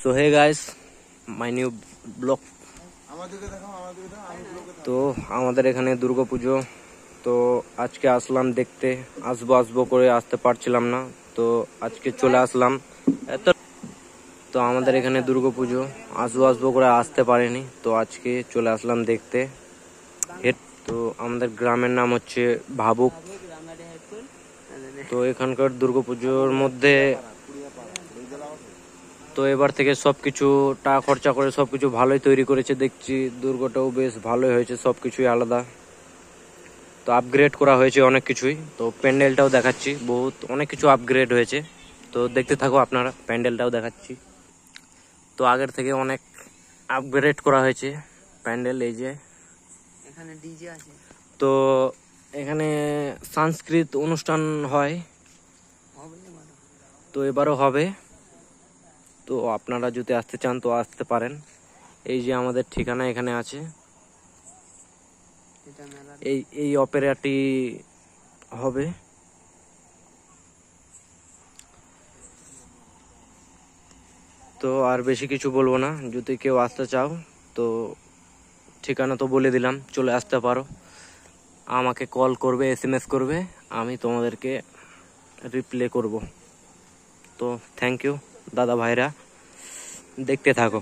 So hey guys, my new blog. তো আমাদের এখানে দুর্গাপুজো, তো আজকে আসলাম দেখতে। আসবো করে আসতে পারছিলাম না, তো আজকে চলে আসলাম। তো আমাদের এখানে দুর্গাপুজো, আসবো করে আসতে পারিনি, তো আজকে চলে আসলাম দেখতে। তো আমাদের গ্রামের নাম হচ্ছে ভাবুক। তো এখানকার দুর্গাপুজোর মধ্যে তো এবার থেকে সবকিছু টাকা খরচা করে সবকিছু ভালোই তৈরি করেছে দেখছি। দুর্গটাও বেশ ভালোই হয়েছে, সবকিছুই আলাদা। তো আপগ্রেড করা হয়েছে অনেক কিছুই। তো প্যান্ডেলটাও দেখাচ্ছি, অনেক কিছু আপগ্রেড হয়েছে। তো দেখতে থাকো আপনারা, প্যান্ডেলটাও দেখাচ্ছি। তো আগের থেকে অনেক আপগ্রেড করা হয়েছে প্যান্ডেল। এই যে এখানে ডিজে আছে। তো এখানে সাংস্কৃতিক অনুষ্ঠান হয়, তো এবারও হবে। তো আপনারা যদি আসতে চান তো আসতে পারেন। এই যে আমাদের ঠিকানা এখানে আছে। এই অপেরাটি হবে। তো আর বেশি কিছু বলবো না। যদি কেউ আসতে চাও তো ঠিকানা তো বলে দিলাম, চলে আসতে পারো। আমাকে কল করবে, SMS করবে, আমি তোমাদেরকে রিপ্লাই করব। তো থ্যাংক ইউ দাদা ভাইরা, দেখতে থাকো।